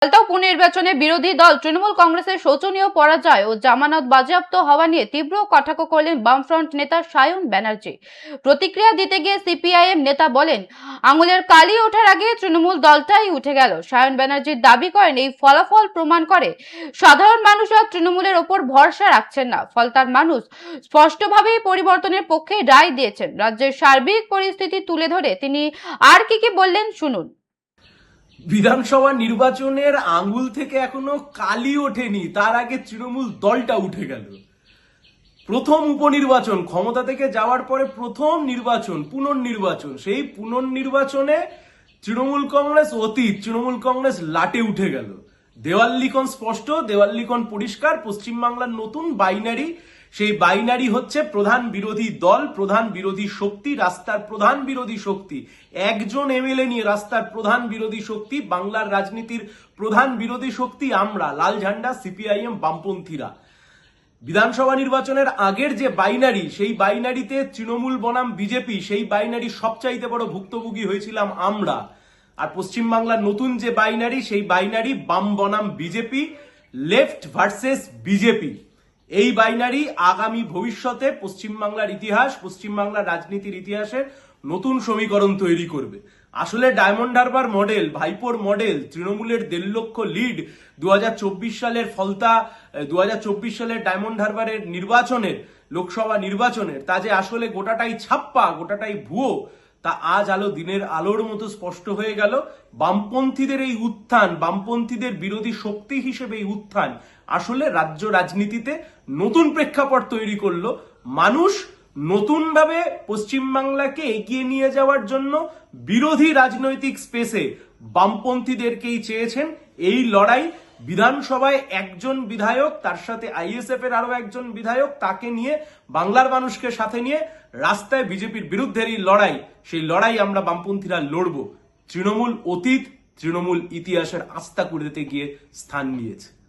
পাল্টা উপনির্বাচনে বিরোধী দল তৃণমূল কংগ্রেসের শোচনীয় পরাজয় ও জামানত বাজেয়াপ্ত হওয়া নিয়ে তীব্র কটাক্ষ করলেন বামফ্রন্ট নেতা সায়ন ব্যানার্জি। প্রতিক্রিয়া দিতে গিয়ে সিপিআইএম নেতা বলেন, আঙুলের কালি ওঠার আগে তৃণমূল দলটাই উঠে গেল। সায়ন ব্যানার্জি দাবি করেন, এই ফলাফল প্রমাণ করে সাধারণ মানুষরা তৃণমূলের ওপর ভরসা রাখছেন না। ফলতার মানুষ স্পষ্টভাবেই পরিবর্তনের পক্ষে রায় দিয়েছেন। রাজ্যের সার্বিক পরিস্থিতি তুলে ধরে তিনি আর কি বললেন শুনুন। বিধানসভা নির্বাচনের আঙ্গুল থেকে এখনো কালি ওঠেনি, তার আগে তৃণমূল দলটা উঠে গেল। প্রথম উপনির্বাচন, ক্ষমতা থেকে যাওয়ার পরে প্রথম নির্বাচন, পুনর্নির্বাচন, সেই পুনর্নির্বাচনে তৃণমূল কংগ্রেস অতীত, তৃণমূল কংগ্রেস লাটে উঠে গেল। দেওয়াল স্পষ্ট, দেওয়াল পরিষ্কার। পশ্চিমবাংলার নতুন বাইনারি, সেই বাইনারি হচ্ছে প্রধান বিরোধী দল, প্রধান বিরোধী শক্তি, রাস্তার প্রধান বিরোধী শক্তি। একজন এমএলএ নিয়ে রাস্তার প্রধান বিরোধী শক্তি, বাংলার রাজনীতির প্রধান বিরোধী শক্তি আমরা, লাল ঝান্ডা, সিপিআইএম, বামপন্থীরা। বিধানসভা নির্বাচনের আগের যে বাইনারি, সেই বাইনারিতে তৃণমূল বনাম বিজেপি, সেই বাইনারি সবচাইতে বড় ভুক্তভোগী হয়েছিলাম আমরা। আর পশ্চিমবাংলার নতুন যে বাইনারি, সেই বাইনারি বাম বনাম বিজেপি, লেফট ভার্সেস বিজেপি। এই বাইনারি আগামী ভবিষ্যতে পশ্চিমবাংলার ইতিহাস, পশ্চিমবাংলার রাজনীতির ইতিহাসে নতুন সমীকরণ তৈরি করবে। আসলে ডায়মন্ড হারবার মডেল, ভাইপোর মডেল, তৃণমূলের 1.5 লক্ষ লিড 2024 সালের ফলতা, 2024 সালের ডায়মন্ড হারবারের নির্বাচনের, লোকসভা নির্বাচনের, তা যে আসলে গোটাটাই ছাপ্পা, গোটাটাই ভুয়ো, তা আজ দিনের আলোর মতো স্পষ্ট হয়ে গেল। বামপন্থীদের এই উত্থান, বামপন্থীদের বিরোধী শক্তি হিসেবে এই উত্থান আসলে রাজ্য রাজনীতিতে নতুন প্রেক্ষাপট তৈরি করলো। মানুষ নতুনভাবে পশ্চিমবাংলাকে এগিয়ে নিয়ে যাওয়ার জন্য বিরোধী রাজনৈতিক স্পেসে বামপন্থীদেরকেই চেয়েছেন। এই লড়াই বিধানসভায় একজন বিধায়ক, তার সাথে আইএসএফ এর আরো একজন বিধায়ক, তাকে নিয়ে বাংলার মানুষকে সাথে নিয়ে রাস্তায় বিজেপির বিরুদ্ধে এই লড়াই, সেই লড়াই আমরা বামপন্থীরা লড়ব। তৃণমূল অতীত, তৃণমূল ইতিহাসের আস্থা করতে গিয়ে স্থান নিয়েছে।